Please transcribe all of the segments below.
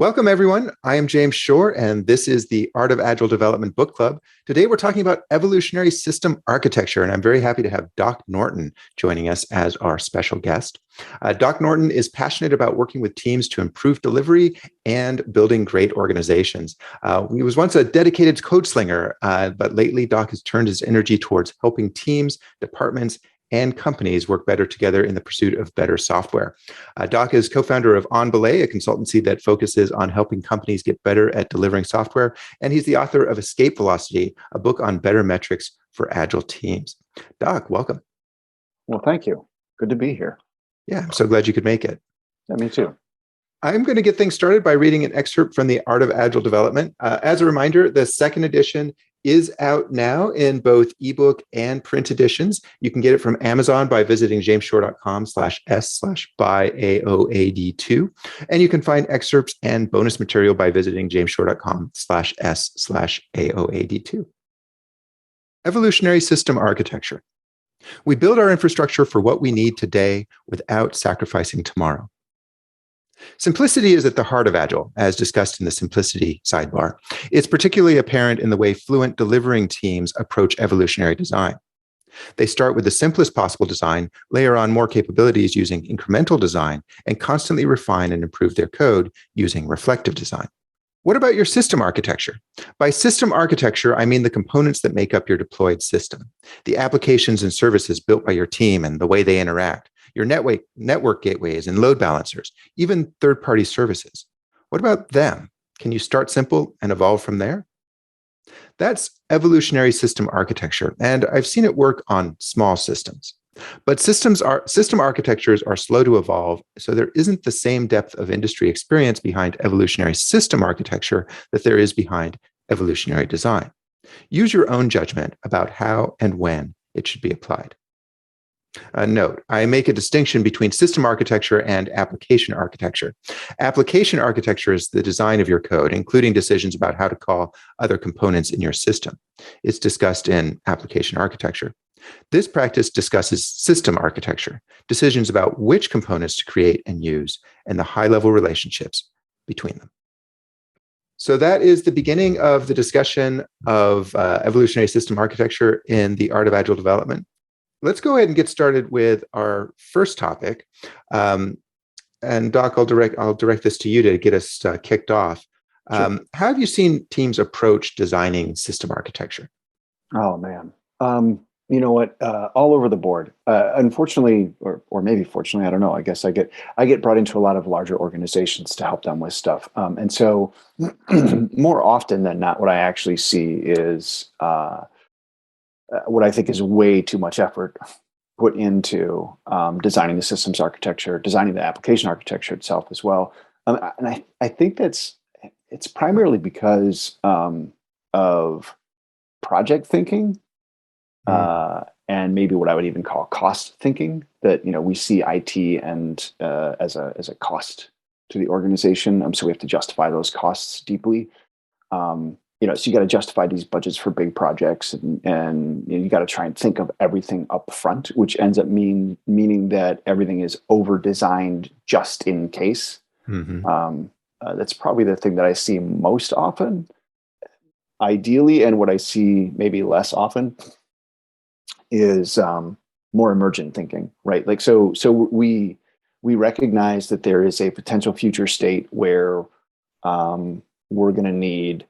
Welcome, everyone. I am James Shore, and this is the Art of Agile Development Book Club. Today, we're talking about evolutionary system architecture, and I'm very happy to have Doc Norton joining us as our special guest. Doc Norton is passionate about working with teams to improve delivery and building great organizations. He was once a dedicated code slinger, but lately, Doc has turned his energy towards helping teams, departments, and companies work better together in the pursuit of better software. Doc is co-founder of OnBelay, a consultancy that focuses on helping companies get better at delivering software. And he's the author of Escape Velocity, a book on better metrics for agile teams. Doc, welcome. Well, thank you. Good to be here. Yeah, I'm so glad you could make it. Yeah, me too. I'm going to get things started by reading an excerpt from the Art of Agile Development. As a reminder, the second edition is out now in both ebook and print editions. You can get it from Amazon by visiting jamesshore.com/s/buy-AOAD2. And you can find excerpts and bonus material by visiting jamesshore.com/s/AOAD2. Evolutionary system architecture. We build our infrastructure for what we need today without sacrificing tomorrow. Simplicity is at the heart of Agile, as discussed in the simplicity sidebar. It's particularly apparent in the way fluent delivering teams approach evolutionary design. They start with the simplest possible design, layer on more capabilities using incremental design, and constantly refine and improve their code using reflective design. What about your system architecture? By system architecture, I mean the components that make up your deployed system, the applications and services built by your team and the way they interact, your network gateways and load balancers, even third-party services. What about them? Can you start simple and evolve from there? That's evolutionary system architecture, and I've seen it work on small systems. But system architectures are slow to evolve, so there isn't the same depth of industry experience behind evolutionary system architecture that there is behind evolutionary design. Use your own judgment about how and when it should be applied. Note, I make a distinction between system architecture and application architecture. Application architecture is the design of your code, including decisions about how to call other components in your system. It's discussed in application architecture. This practice discusses system architecture, decisions about which components to create and use, and the high-level relationships between them. So that is the beginning of the discussion of evolutionary system architecture in the Art of Agile Development. Let's go ahead and get started with our first topic. And Doc, I'll direct this to you to get us kicked off. Sure. How have you seen teams approach designing system architecture? Oh, man. You know what? All over the board. Unfortunately, or maybe fortunately, I don't know. I guess I get brought into a lot of larger organizations to help them with stuff. And so more often than not, what I actually see is what I think is way too much effort put into designing the systems architecture, designing the application architecture itself as well. And I think it's primarily because of project thinking and maybe what I would even call cost thinking, that we see IT and as a cost to the organization. So we have to justify those costs deeply. So you got to justify these budgets for big projects, and you got to try and think of everything up front, which ends up meaning that everything is over-designed just in case. Mm-hmm. That's probably the thing that I see most often, ideally, and what I see maybe less often is more emergent thinking, right? Like so we recognize that there is a potential future state where we're going to need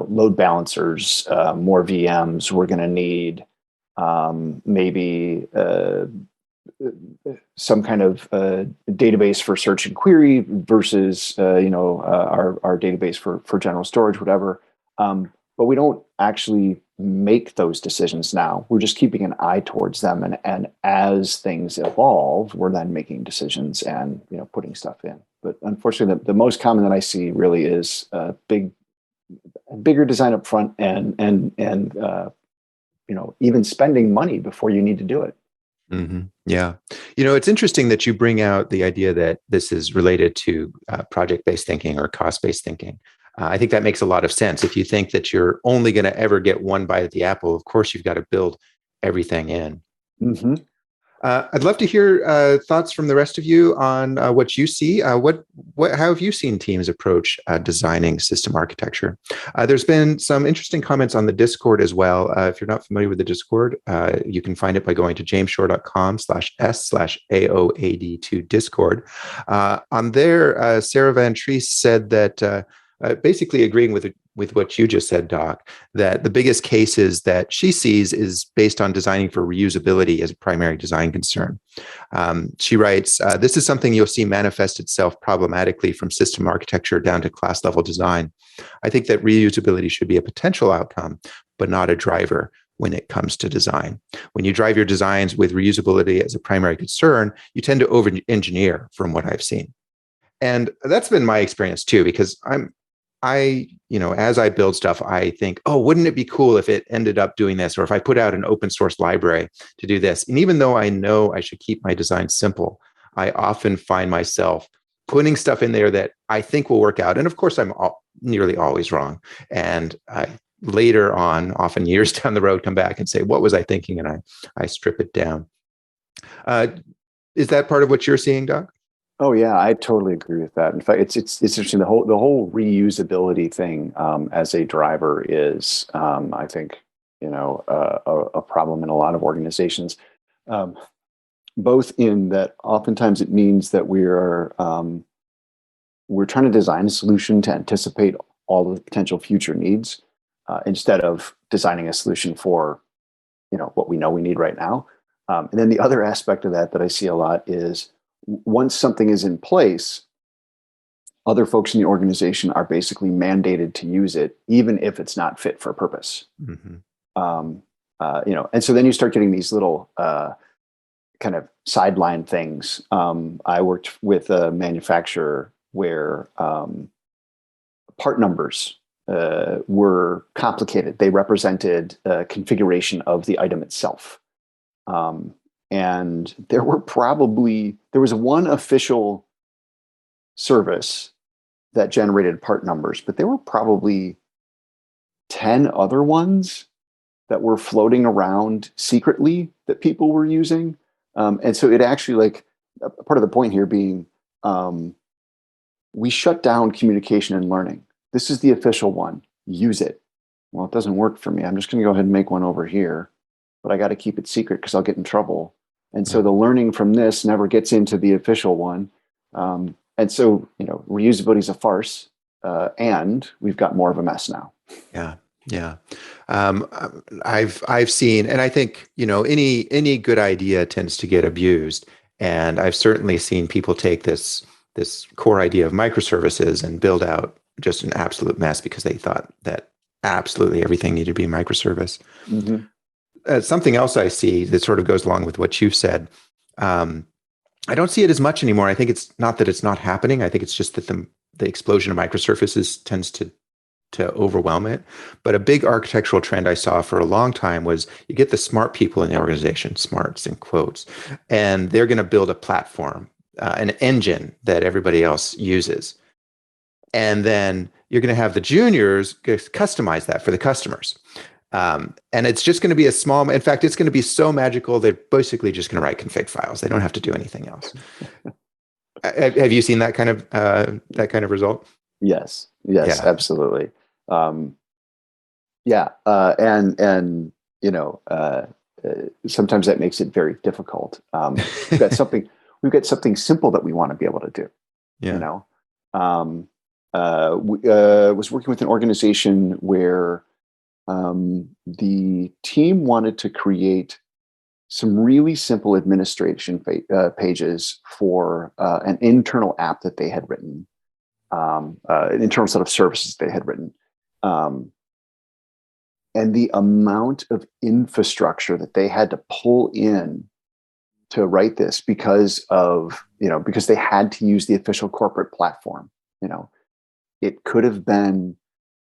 load balancers, more VMs. We're going to need maybe some kind of database for search and query versus our database for general storage, whatever. But we don't actually make those decisions now. We're just keeping an eye towards them, and as things evolve, we're then making decisions and putting stuff in. But unfortunately, the most common that I see really is bigger design up front and even spending money before you need to do it. Mm-hmm. Yeah. It's interesting that you bring out the idea that this is related to project-based thinking or cost-based thinking. I think that makes a lot of sense. If you think that you're only going to ever get one bite at the apple, of course, you've got to build everything in. Mm-hmm. I'd love to hear thoughts from the rest of you on what you see. How have you seen teams approach designing system architecture? There's been some interesting comments on the Discord as well. If you're not familiar with the Discord, you can find it by going to jamesshore.com/s/AOAD2 Discord. On there, Sarah Van Treese said that basically agreeing with what you just said, Doc, that the biggest cases that she sees is based on designing for reusability as a primary design concern. She writes, this is something you'll see manifest itself problematically from system architecture down to class level design. I think that reusability should be a potential outcome, but not a driver when it comes to design. When you drive your designs with reusability as a primary concern, you tend to over-engineer from what I've seen. And that's been my experience too, because as I build stuff, I think, oh, wouldn't it be cool if it ended up doing this? Or if I put out an open source library to do this? And even though I know I should keep my design simple, I often find myself putting stuff in there that I think will work out. And of course, I'm nearly always wrong. And I later on, often years down the road, come back and say, what was I thinking? And I strip it down. Is that part of what you're seeing, Doc? Oh yeah, I totally agree with that. In fact, it's interesting. The whole reusability thing as a driver is, I think, a problem in a lot of organizations. Both in that, oftentimes it means that we're trying to design a solution to anticipate all the potential future needs instead of designing a solution for what we know we need right now. And then the other aspect of that I see a lot is, once something is in place, other folks in the organization are basically mandated to use it, even if it's not fit for purpose. Mm-hmm. And so then you start getting these little kind of sideline things. I worked with a manufacturer where part numbers were complicated. They represented a configuration of the item itself. And there was one official service that generated part numbers, but there were probably 10 other ones that were floating around secretly that people were using. And so it actually, part of the point here being, we shut down communication and learning. This is the official one. Use it. Well, it doesn't work for me. I'm just going to go ahead and make one over here, but I got to keep it secret because I'll get in trouble. And so the learning from this never gets into the official one. And so, reusability is a farce, and we've got more of a mess now. Yeah. I've seen, and I think, any good idea tends to get abused. And I've certainly seen people take this core idea of microservices and build out just an absolute mess because they thought that absolutely everything needed to be a microservice. Mm-hmm. Something else I see that sort of goes along with what you've said. I don't see it as much anymore. I think it's not that it's not happening. I think it's just that the explosion of microservices tends to overwhelm it. But a big architectural trend I saw for a long time was you get the smart people in the organization, smarts in quotes, and they're going to build a platform, an engine that everybody else uses. And then you're going to have the juniors customize that for the customers. And it's just going to be in fact, it's going to be so magical, they're basically just going to write config files. They don't have to do anything else. Have you seen that kind of result? Yes, yeah. Absolutely. Sometimes that makes it very difficult. We've got something simple that we want to be able to do. Yeah. Was working with an organization where the team wanted to create some really simple administration pages for an internal app that they had written, an internal set of services they had written. And the amount of infrastructure that they had to pull in to write this because they had to use the official corporate platform. It could have been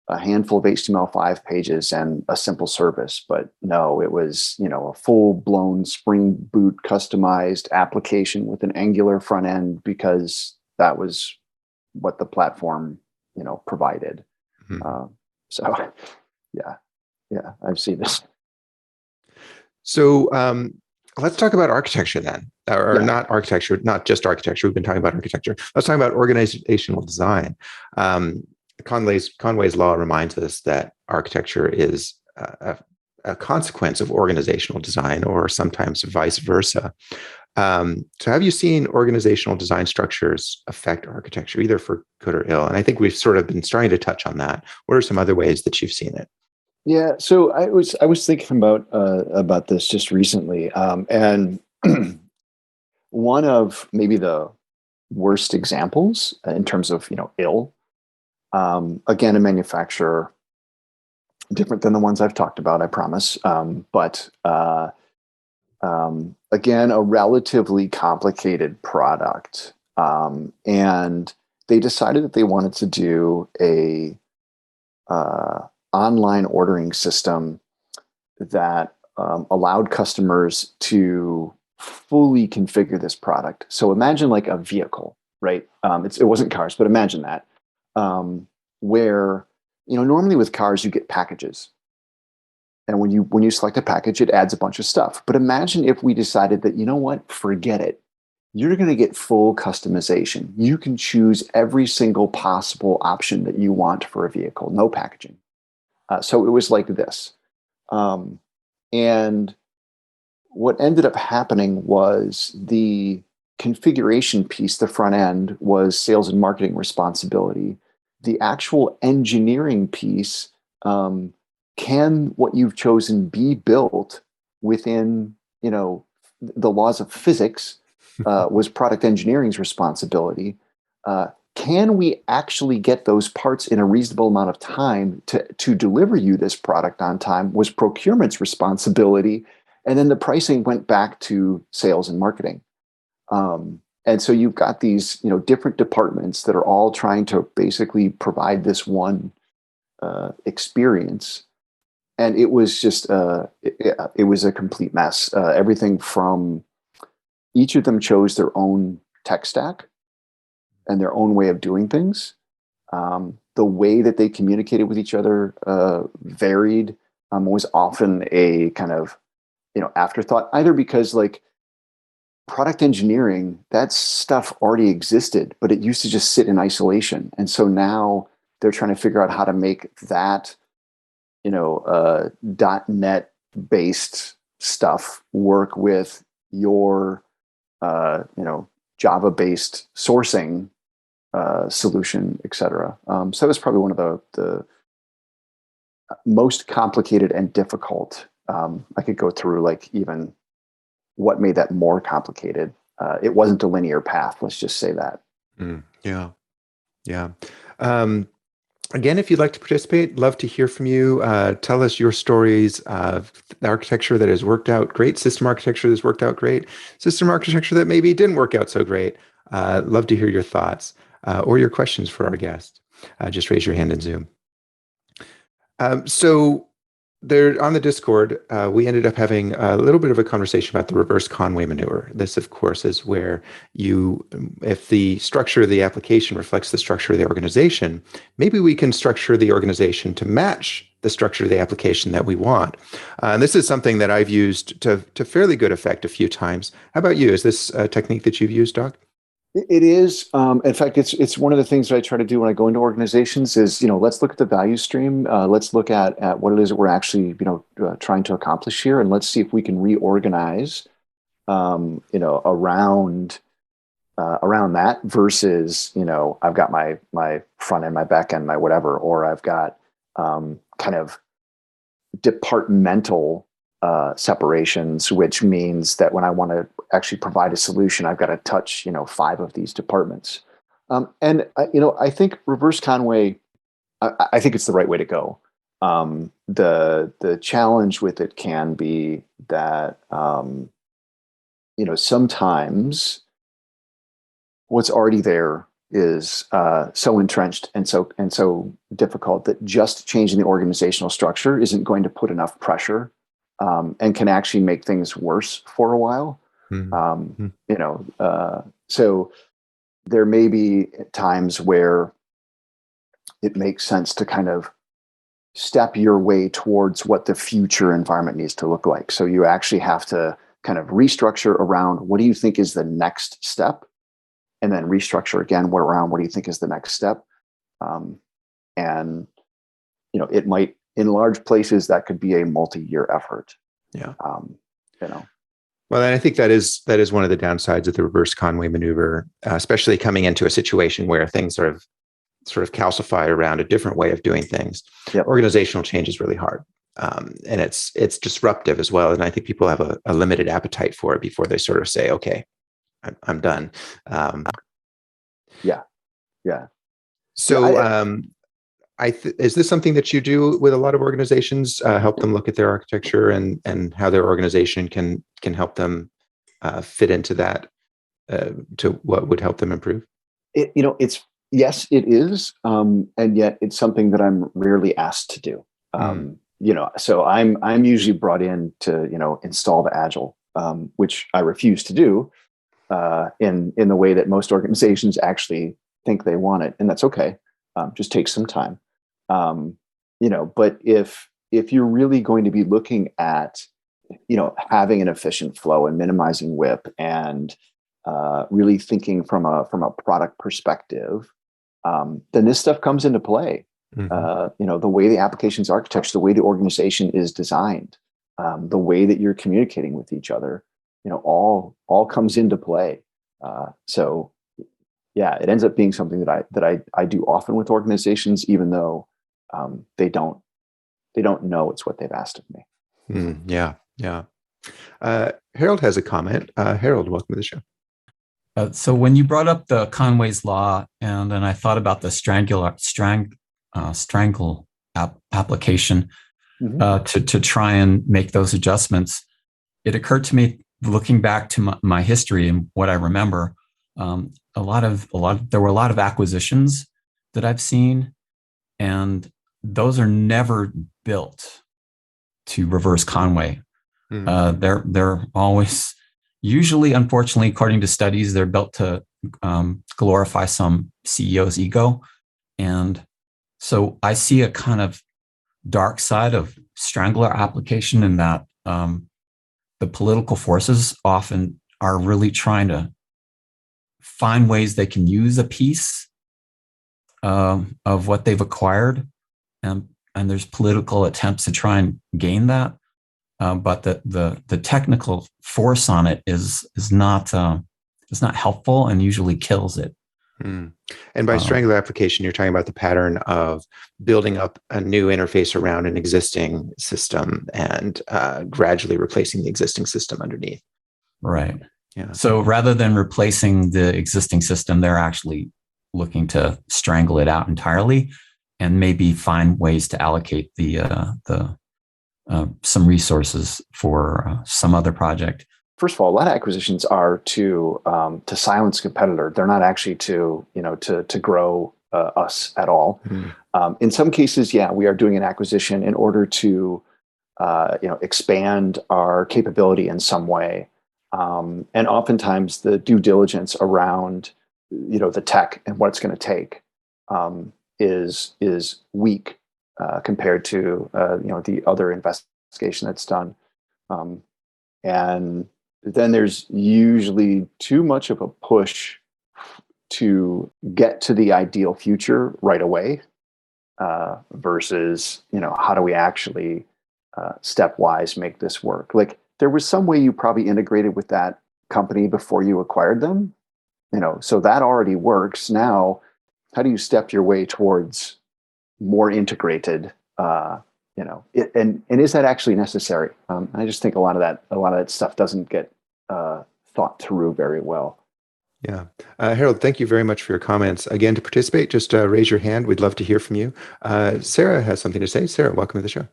a handful of HTML5 pages and a simple service, but no, it was, a full-blown Spring Boot customized application with an Angular front end because that was what the platform, provided. Mm-hmm. Yeah, I've seen this. So Let's talk about architecture then, or Yeah. not architecture, not just architecture. We've been talking about architecture. Let's talk about organizational design. Um, Conway's law reminds us that architecture is a consequence of organizational design, or sometimes vice versa. So have you seen organizational design structures affect architecture, either for good or ill? And I think we've sort of been starting to touch on that. What are some other ways that you've seen it? Yeah, so I was thinking about this just recently, and one of maybe the worst examples in terms of ill. Again, a manufacturer different than the ones I've talked about, I promise. But again, a relatively complicated product, and they decided that they wanted to do a online ordering system that allowed customers to fully configure this product. So imagine like a vehicle, right? It wasn't cars, but imagine that, where normally with cars you get packages, and when you select a package, it adds a bunch of stuff. But imagine if we decided that forget it. You're going to get full customization. You can choose every single possible option that you want for a vehicle, no packaging. So it was like this. Um, and what ended up happening was the configuration piece, the front end, was sales and marketing responsibility. The actual engineering piece, can what you've chosen be built within, the laws of physics, was product engineering's responsibility. Can we actually get those parts in a reasonable amount of time to deliver you this product on time was procurement's responsibility. And then the pricing went back to sales and marketing. And so you've got these, different departments that are all trying to basically provide this one experience. And it was just, it was a complete mess. Everything from each of them chose their own tech stack and their own way of doing things. The way that they communicated with each other varied. Was often a kind of afterthought, either because like product engineering, that stuff already existed, but it used to just sit in isolation, and so now they're trying to figure out how to make that .NET based stuff work with your Java based sourcing solution, etc. So that was probably one of the most complicated and difficult. I could go through like even what made that more complicated. It wasn't a linear path. Let's just say that. Yeah. Yeah. Again, if you'd like to participate, love to hear from you. Tell us your stories of architecture that has worked out great, system architecture that's worked out great, system architecture that maybe didn't work out so great. Love to hear your thoughts or your questions for our guest. Just raise your hand in Zoom. So there on the Discord, we ended up having a little bit of a conversation about the reverse Conway maneuver. This, of course, is where if the structure of the application reflects the structure of the organization, maybe we can structure the organization to match the structure of the application that we want. And this is something that I've used to fairly good effect a few times. How about you? Is this a technique that you've used, Doc? It is. In fact, it's one of the things that I try to do when I go into organizations is, let's look at the value stream. Let's look at what it is that we're actually, trying to accomplish here. And let's see if we can reorganize, around that versus, I've got my front end, my back end, my whatever, or I've got kind of departmental separations, which means that when I want to actually provide a solution, I've got to touch, 5 of these departments. I think reverse Conway, I think it's the right way to go. The challenge with it can be that, sometimes what's already there is so entrenched and so difficult that just changing the organizational structure isn't going to put enough pressure, and can actually make things worse for a while. Mm-hmm. So there may be times where it makes sense to kind of step your way towards what the future environment needs to look like. So you actually have to kind of restructure around what do you think is the next step, and then restructure again around what do you think is the next step. And it might, in large places, that could be a multi-year effort. Yeah. You know. Well, and I think that is one of the downsides of the reverse Conway maneuver, especially coming into a situation where things sort of calcify around a different way of doing things. Yep. Organizational change is really hard, and it's disruptive as well. And I think people have a limited appetite for it before they sort of say, "Okay, I'm done." Yeah. So, is this something that you do with a lot of organizations? Help them look at their architecture and how their organization can help them fit into that, to what would help them improve? Yes, it is, and yet it's something that I'm rarely asked to do. So I'm usually brought in to install the Agile, which I refuse to do in the way that most organizations actually think they want it, and that's okay. Just takes some time. But if you're really going to be looking at, having an efficient flow and minimizing WIP and really thinking from a product perspective, then this stuff comes into play. Mm-hmm. The way the application's architecture, the way the organization is designed, the way that you're communicating with each other, all comes into play. So yeah, it ends up being something that I do often with organizations, even though they don't know it's what they've asked of me. Yeah. Harold has a comment. Harold, welcome to the show. So when you brought up the Conway's law, and then I thought about the strangle application, Mm-hmm. to try and make those adjustments, it occurred to me, looking back to my history and what I remember, there were a lot of acquisitions that I've seen, and those are never built to reverse Conway. They're always, usually, unfortunately, according to studies, they're built to glorify some CEO's ego. And so I see a kind of dark side of strangler application in that the political forces often are really trying to find ways they can use a piece of what they've acquired. And there's political attempts to try and gain that. But the technical force on it is not helpful and usually kills it. And by strangler application, you're talking about the pattern of building up a new interface around an existing system and gradually replacing the existing system underneath. Right. Yeah. So rather than replacing the existing system, they're actually looking to strangle it out entirely, and maybe find ways to allocate some resources for some other project. First of all, a lot of acquisitions are to silence a competitor. They're not actually to grow us at all. In some cases, yeah, we are doing an acquisition in order to expand our capability in some way. And oftentimes the due diligence around the tech and what it's going to take is weak compared to the other investigation that's done. And then there's usually too much of a push to get to the ideal future right away, versus, how do we actually stepwise make this work? Like, there was some way you probably integrated with that company before you acquired them, so that already works. Now, how do you step your way towards more integrated, and is that actually necessary? I just think a lot of that stuff doesn't get thought through very well. Yeah. Harold, thank you very much for your comments. Again, to participate, just raise your hand. We'd love to hear from you. Sarah has something to say. Sarah, welcome to the show.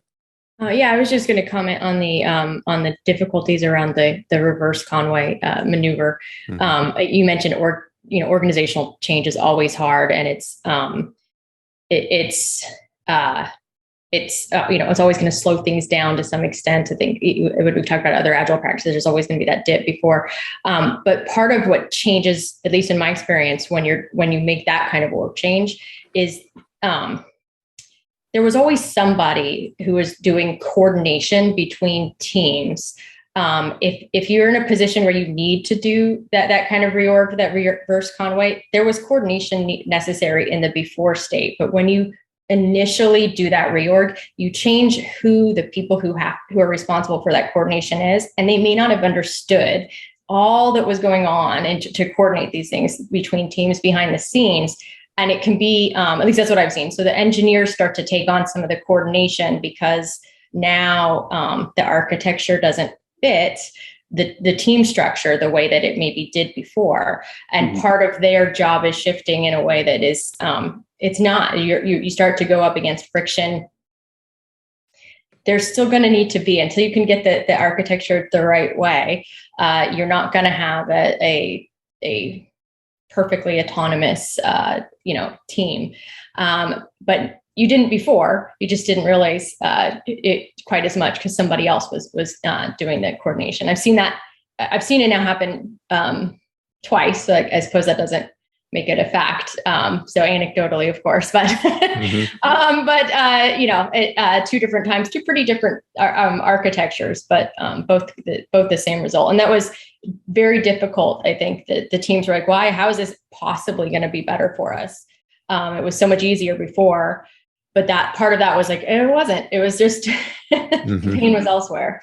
Yeah, I was just going to comment on the difficulties around the reverse Conway maneuver. Mm-hmm. You mentioned organizational change is always hard, and it's always going to slow things down to some extent. I think when we talk about other agile practices, there's always going to be that dip before. But part of what changes, at least in my experience, when you make that kind of org change, is there was always somebody who was doing coordination between teams if you're in a position where you need to do that kind of reorg, that reverse Conway, there was coordination necessary in the before state. But when you initially do that reorg, you change who the people who are responsible for that coordination is, and they may not have understood all that was going on and to coordinate these things between teams behind the scenes. And it can be, at least that's what I've seen. So the engineers start to take on some of the coordination because now the architecture doesn't fit the team structure the way that it maybe did before. And part of their job is shifting in a way that is, it's not, you start to go up against friction. There's still going to need to be, until you can get the architecture the right way, you're not going to have a perfectly autonomous, team. But you didn't before. You just didn't realize it quite as much because somebody else was doing the coordination. I've seen it now happen twice. So I suppose that doesn't make it a fact. So anecdotally, of course, but two different times, two pretty different architectures, but both the same result. And that was very difficult. I think that the teams were like, "Why? How is this possibly going to be better for us?" It was so much easier before, but that part of that was like, it wasn't. It was just the pain was elsewhere.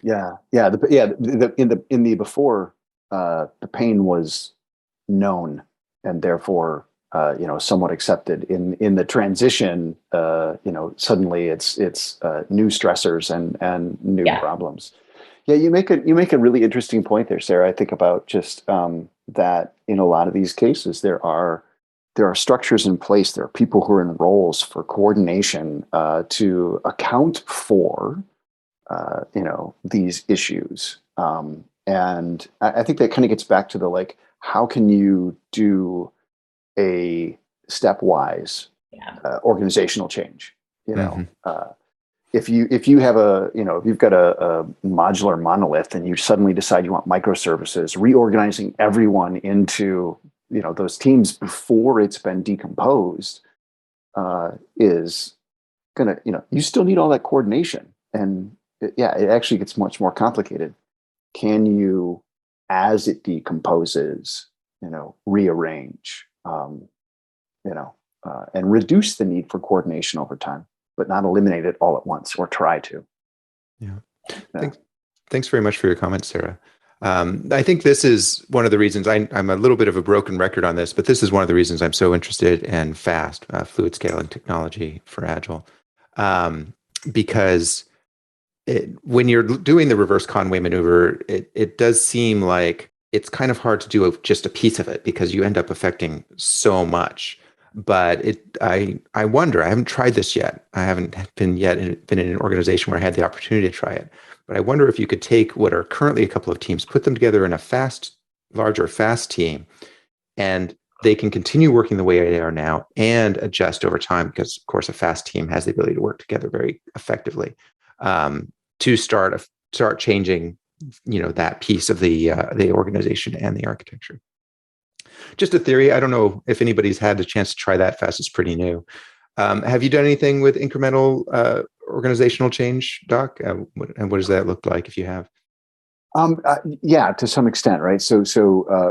Yeah. In the before, the pain was known and therefore somewhat accepted. In the transition, suddenly it's new stressors and new problems. Yeah, you make a really interesting point there, Sarah. I think about just that in a lot of these cases there are structures in place. There are people who are in roles for coordination to account for these issues. And I think that kind of gets back to the how can you do a stepwise organizational change? If you have if you've got a modular monolith and you suddenly decide you want microservices, reorganizing everyone into those teams before it's been decomposed is gonna you still need all that coordination, and it actually gets much more complicated. Can you, as it decomposes, rearrange, and reduce the need for coordination over time, but not eliminate it all at once or try to. Yeah. Thanks very much for your comments, Sarah. I think this is one of the reasons I'm a little bit of a broken record on this, but this is one of the reasons I'm so interested in FAST, fluid scaling technology for Agile, because when you're doing the reverse Conway maneuver, it does seem like it's kind of hard to do just a piece of it because you end up affecting so much. But I wonder, I haven't tried this yet. I haven't been in an organization where I had the opportunity to try it. But I wonder if you could take what are currently a couple of teams, put them together in a larger fast team, and they can continue working the way they are now and adjust over time because, of course, a fast team has the ability to work together very effectively to start changing, that piece of the organization and the architecture. Just a theory. I don't know if anybody's had a chance to try that. FAST is pretty new. Have you done anything with incremental organizational change, Doc? And what does that look like if you have? Yeah, to some extent, right? So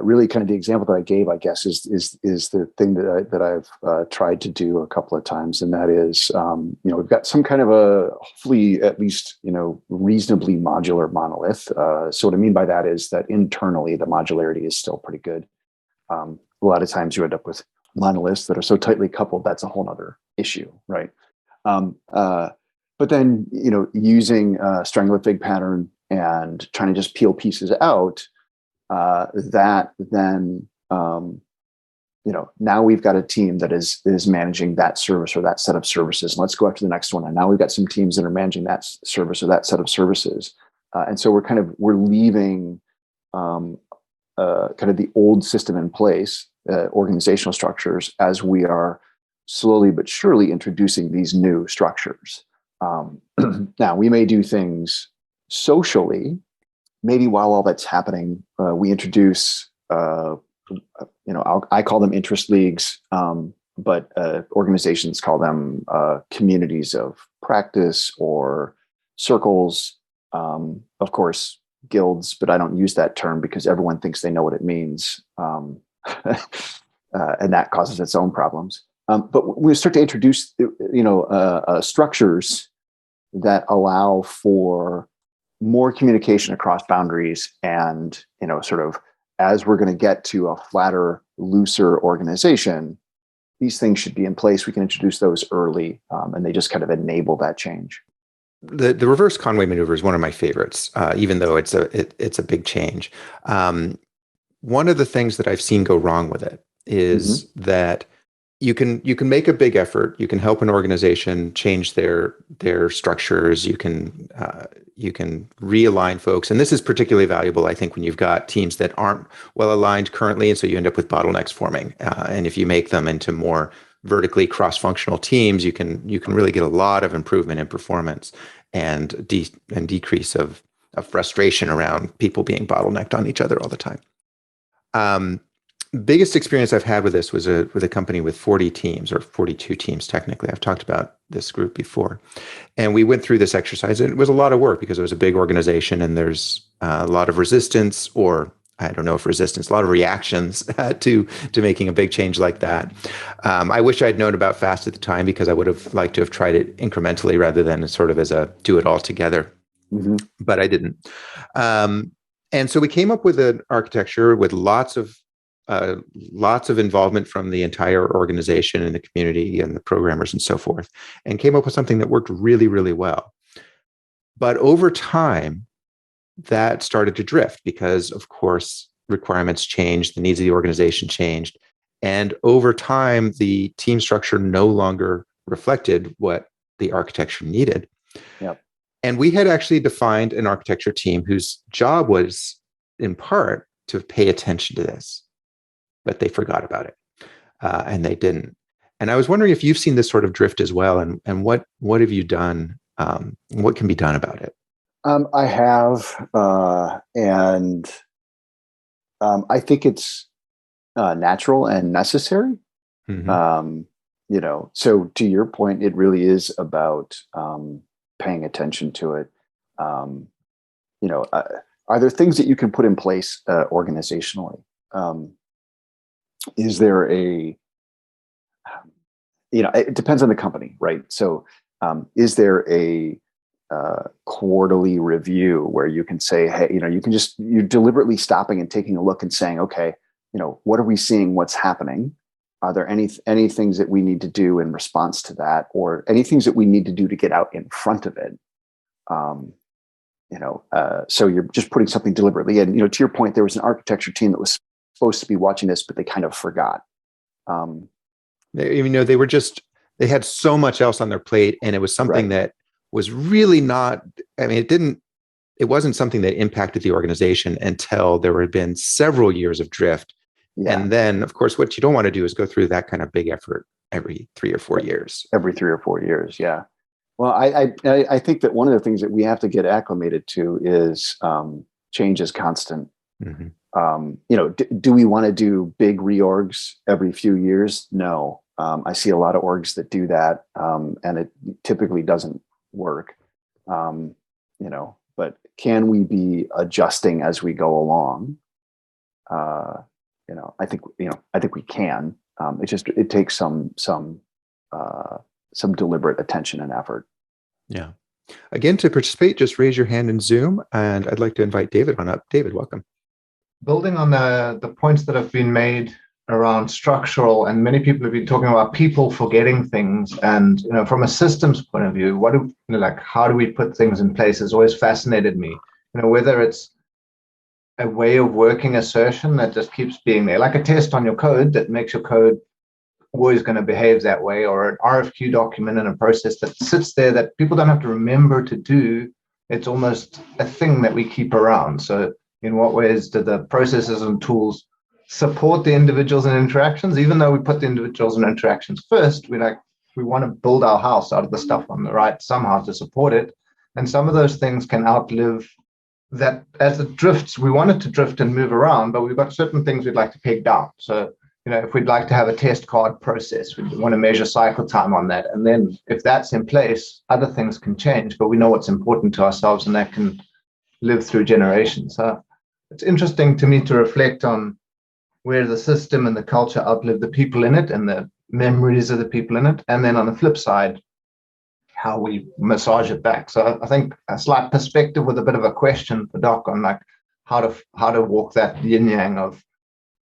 really, kind of the example that I gave, I guess, is the thing that I've tried to do a couple of times, and that is, we've got some kind of a hopefully at least reasonably modular monolith. So what I mean by that is that internally the modularity is still pretty good. A lot of times you end up with monoliths that are so tightly coupled that's a whole other issue, right? But then using Strangler Fig pattern and trying to just peel pieces out, that then now we've got a team that is managing that service or that set of services. And let's go after the next one. And now we've got some teams that are managing that service or that set of services. And so we're leaving kind of the old system in place, organizational structures, as we are slowly but surely introducing these new structures. Now, we may do things socially. Maybe while all that's happening, we introduce, I call them interest leagues, but organizations call them communities of practice or circles, Of course, guilds, but I don't use that term because everyone thinks they know what it means. And that causes its own problems. But we start to introduce, structures that allow for more communication across boundaries, and sort of as we're going to get to a flatter, looser organization, these things should be in place. We can introduce those early, and they just kind of enable that change. The reverse Conway maneuver is one of my favorites, even though it's a big change. One of the things that I've seen go wrong with it is that you can make a big effort. You can help an organization change their structures. You can realign folks, and this is particularly valuable, I think, when you've got teams that aren't well aligned currently, and so you end up with bottlenecks forming. And if you make them into more vertically cross-functional teams, you can really get a lot of improvement in performance and decrease of frustration around people being bottlenecked on each other all the time. Biggest experience I've had with this was with a company with 40 teams, or 42 teams technically. I've talked about this group before, and we went through this exercise, and it was a lot of work because it was a big organization, and there's a lot of resistance, or I don't know if resistance, a lot of reactions to making a big change like that. I wish I'd known about FAST at the time, because I would have liked to have tried it incrementally rather than sort of as a do it all together. But I didn't. And so we came up with an architecture with lots of involvement from the entire organization and the community and the programmers and so forth, and came up with something that worked really, really well. But over time, that started to drift because, of course, requirements changed, the needs of the organization changed. And over time, the team structure no longer reflected what the architecture needed. Yep. And we had actually defined an architecture team whose job was, in part, to pay attention to this, but they forgot about it, and they didn't. And I was wondering if you've seen this sort of drift as well, and what have you done? What can be done about it? I have, and I think it's natural and necessary. So to your point, it really is about paying attention to it. Are there things that you can put in place organizationally? Is there it depends on the company, right? So is there a quarterly review where you can say, hey, you're deliberately stopping and taking a look and saying, okay, what are we seeing? What's happening? Are there any things that we need to do in response to that, or any things that we need to do to get out in front of it? So you're just putting something deliberately in. To your point, there was an architecture team that was supposed to be watching this, but they kind of forgot. They had so much else on their plate, and it was something that was really not, it wasn't something that impacted the organization until there had been several years of drift. Yeah. And then, of course, what you don't want to do is go through that kind of big effort every 3 or 4 years. Every 3 or 4 years, yeah. Well, I think that one of the things that we have to get acclimated to is change is constant. Do we want to do big reorgs every few years? No. I see a lot of orgs that do that, and it typically doesn't work. But can we be adjusting as we go along? I think we can. It takes some deliberate attention and effort. Yeah. Again, to participate, just raise your hand in Zoom, and I'd like to invite David on up. David, welcome. Building on the points that have been made around structural, and many people have been talking about people forgetting things, and from a systems point of view, how do we put things in place has always fascinated me. Whether it's a way of working assertion that just keeps being there, like a test on your code that makes your code always going to behave that way, or an RFQ document and a process that sits there that people don't have to remember to do. It's almost a thing that we keep around. So in what ways do the processes and tools support the individuals and interactions? Even though we put the individuals and interactions first, we want to build our house out of the stuff on the right somehow to support it. And some of those things can outlive that. As it drifts, we want it to drift and move around, but we've got certain things we'd like to peg down. So, if we'd like to have a test card process, we want to measure cycle time on that. And then if that's in place, other things can change, but we know what's important to ourselves, and that can live through generations. So it's interesting to me to reflect on where the system and the culture outlive the people in it and the memories of the people in it. And then on the flip side, how we massage it back. So I think a slight perspective with a bit of a question for Doc on like how to walk that yin yang of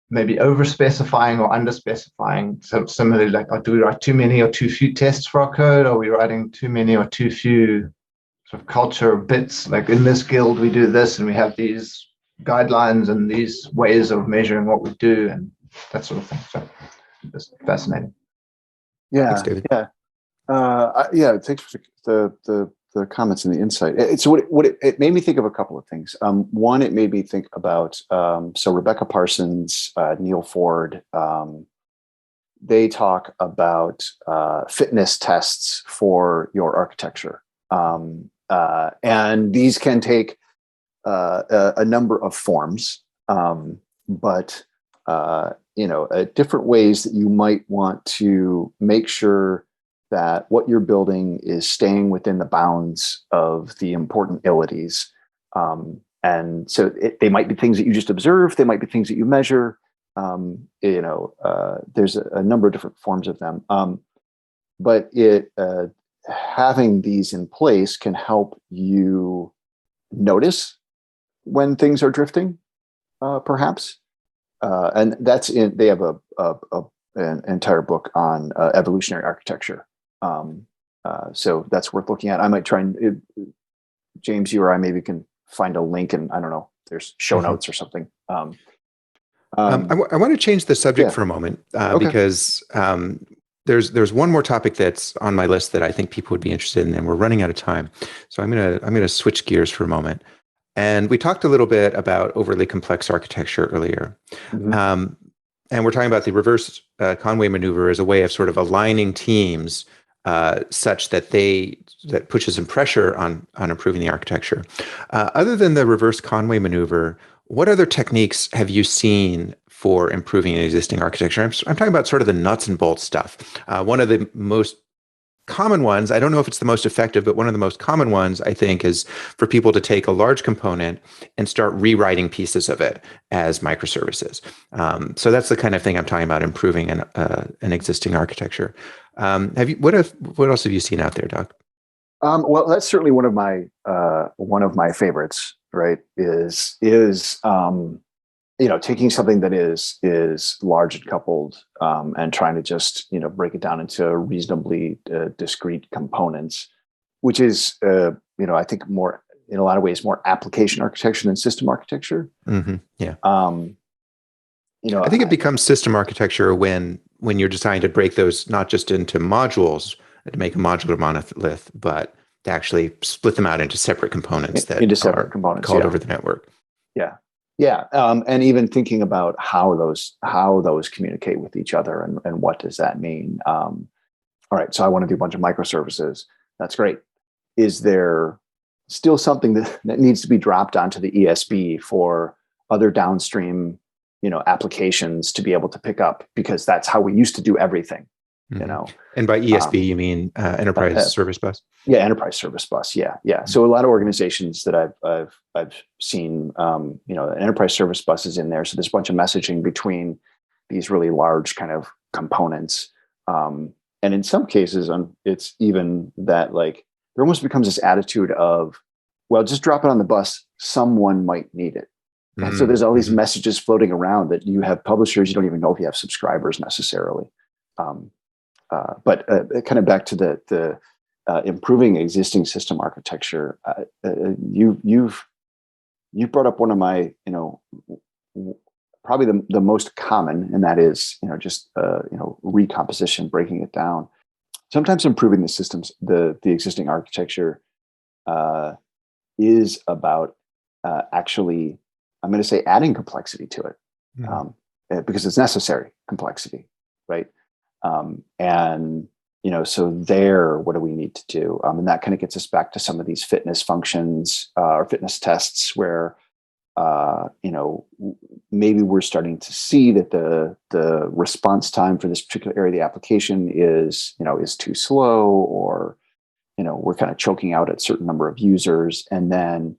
maybe over specifying or under specifying. So similarly, like, do we write too many or too few tests for our code? Are we writing too many or too few sort of culture bits? Like in this guild, we do this, and we have these guidelines and these ways of measuring what we do, and that sort of thing. So it's fascinating. Yeah, Thanks, David. yeah. Thanks for the comments and the insight. So it made me think of a couple of things. One, it made me think about so Rebecca Parsons, Neil Ford. They talk about fitness tests for your architecture, and these can take a number of forms, but different ways that you might want to make sure that what you're building is staying within the bounds of the important ilities. And so they might be things that you just observe. They might be things that you measure. There's a number of different forms of them. But having these in place can help you notice when things are drifting, perhaps. And that's they have an entire book on evolutionary architecture. So that's worth looking at. I might try and, James, you or I maybe can find a link, and I don't know, there's show notes or something. I want to change the subject for a moment because there's one more topic that's on my list that I think people would be interested in, and we're running out of time. So I'm gonna switch gears for a moment. And we talked a little bit about overly complex architecture earlier. Mm-hmm. And we're talking about the reverse Conway maneuver as a way of sort of aligning teams such that that pushes some pressure on improving the architecture. Other than the reverse Conway maneuver, what other techniques have you seen for improving an existing architecture? I'm talking about sort of the nuts and bolts stuff. One of the most common ones, I don't know if it's the most effective, but one of the most common ones, I think, is for people to take a large component and start rewriting pieces of it as microservices. So that's the kind of thing I'm talking about, improving an existing architecture. What else have you seen out there, Doc? Well, that's certainly one of my favorites. Right? Is taking something that is large and coupled and trying to just break it down into reasonably discrete components, which is I think more, in a lot of ways, more application architecture than system architecture. Mm-hmm. Yeah. I think it becomes system architecture when you're deciding to break those not just into modules to make a modular monolith, but to actually split them out into separate components called over the network. Yeah. Yeah. And even thinking about how those communicate with each other and what does that mean? All right. So I want to do a bunch of microservices. That's great. Is there still something that needs to be dropped onto the ESB for other downstream, applications to be able to pick up, because that's how we used to do everything. Mm-hmm. And by ESB, you mean Enterprise Service Bus? Yeah, Enterprise Service Bus. Yeah. So a lot of organizations that I've seen, Enterprise Service Bus is in there. So there's a bunch of messaging between these really large kind of components, and in some cases, it's even that like there almost becomes this attitude of, well, just drop it on the bus. Someone might need it. And so there's all these messages floating around that you have publishers. You don't even know if you have subscribers necessarily. But kind of back to the improving existing system architecture, you've brought up one of my, probably the most common, and that is, just recomposition, breaking it down. Sometimes improving the systems, the existing architecture is about actually, I'm going to say, adding complexity to it, because it's necessary complexity, right? And so what do we need to do? And that kind of gets us back to some of these fitness functions or fitness tests where, maybe we're starting to see that the response time for this particular area of the application is too slow, or we're kind of choking out at a certain number of users, and then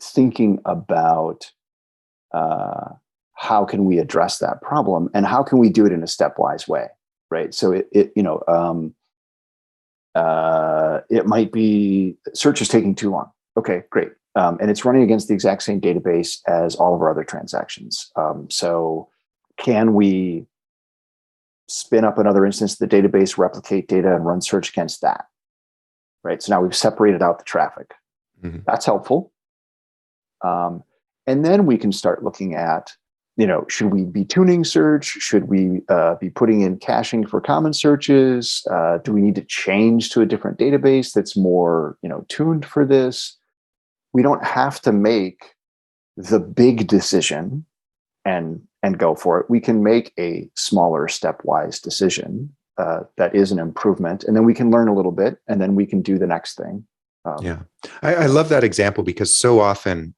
thinking about how can we address that problem, and how can we do it in a stepwise way, right? So it might be search is taking too long. Okay, great. And it's running against the exact same database as all of our other transactions. So can we spin up another instance of the database, replicate data, and run search against that? Right. So now we've separated out the traffic. Mm-hmm. That's helpful. And then we can start looking at, should we be tuning search? Should we be putting in caching for common searches? Do we need to change to a different database that's more, tuned for this? We don't have to make the big decision and go for it. We can make a smaller stepwise decision that is an improvement, and then we can learn a little bit, and then we can do the next thing. I love that example, because so often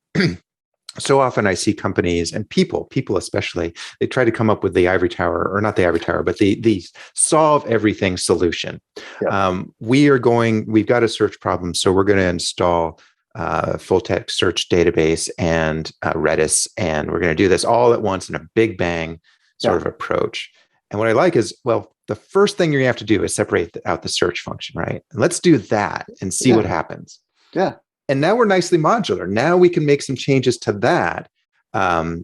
I see companies and people especially, they try to come up with the ivory tower, or not the ivory tower, but the solve everything solution. Yeah. We've got a search problem, so we're going to install full text search database and Redis, and we're going to do this all at once in a big bang sort of approach. And what I like is, well, the first thing you're going to have to do is separate out the search function, right? And let's do that and see what happens. Yeah. And now we're nicely modular. Now we can make some changes to that.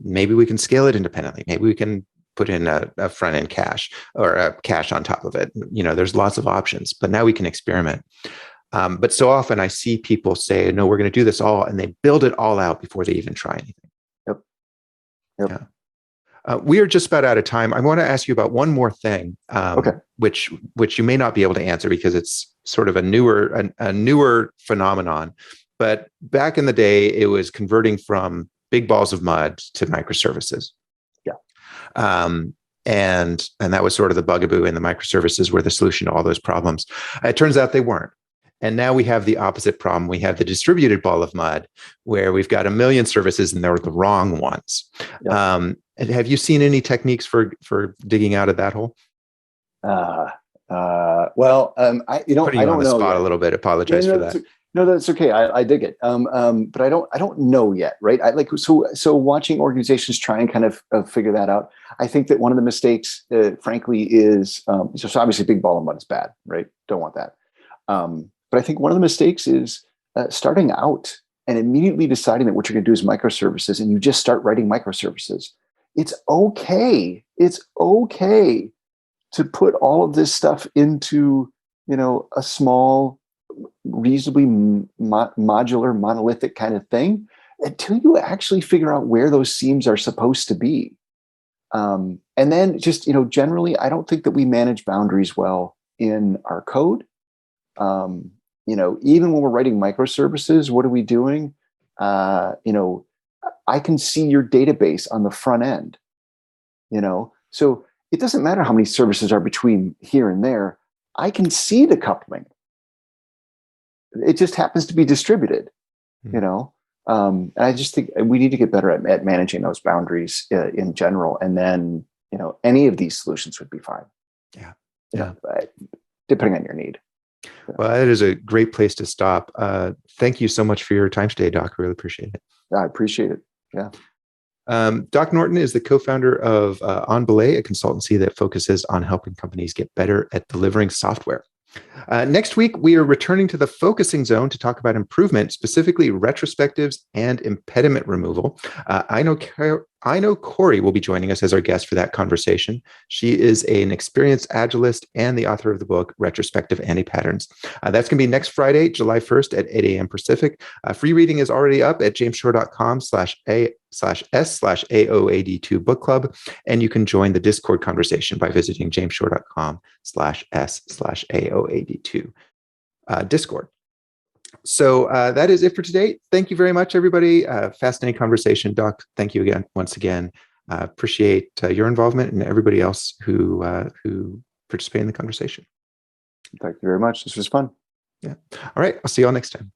Maybe we can scale it independently. Maybe we can put in a front end cache, or a cache on top of it. There's lots of options, but now we can experiment. But so often I see people say, no, we're going to do this all, and they build it all out before they even try anything. Yep. Yeah. We are just about out of time. I want to ask you about one more thing, which you may not be able to answer because it's sort of a newer phenomenon. But back in the day, it was converting from big balls of mud to microservices. Yeah. And that was sort of the bugaboo, and the microservices were the solution to all those problems. It turns out they weren't. And now we have the opposite problem. We have the distributed ball of mud, where we've got a million services and they're the wrong ones. Yeah. Have you seen any techniques for digging out of that hole? I don't Putting you on the spot yet. A little bit. Apologize for that. No, that's okay. I dig it. But I don't know yet, right? So watching organizations try and kind of figure that out. I think that one of the mistakes, frankly, is so obviously big ball of mud is bad, right? Don't want that. But I think one of the mistakes is starting out and immediately deciding that what you're going to do is microservices, and you just start writing microservices. It's okay. It's okay to put all of this stuff into, a small, reasonably modular, monolithic kind of thing, until you actually figure out where those seams are supposed to be. And then just, generally, I don't think that we manage boundaries well in our code. Even when we're writing microservices, what are we doing? I can see your database on the front end, so it doesn't matter how many services are between here and there. I can see the coupling. It just happens to be distributed, and I just think we need to get better at managing those boundaries in general. And then, any of these solutions would be fine. Yeah. Depending on your need. Well, that is a great place to stop. Thank you so much for your time today, Doc. Really appreciate it. I appreciate it. Yeah. Doc Norton is the co-founder of OnBelay, a consultancy that focuses on helping companies get better at delivering software. Next week, we are returning to the focusing zone to talk about improvement, specifically retrospectives and impediment removal. I know Corey will be joining us as our guest for that conversation. She is an experienced Agilist and the author of the book, Retrospective Anti-Patterns. That's going to be next Friday, July 1st at 8 a.m. Pacific. Free reading is already up at jamesshore.com/s/AOAD2 book club. And you can join the Discord conversation by visiting jamesshore.com/s/AOAD2 Discord. So that is it for today. Thank you very much, everybody. Fascinating conversation. Doc, thank you again, once again. Appreciate your involvement, and everybody else who participated in the conversation. Thank you very much. This was fun. Yeah. All right. I'll see you all next time.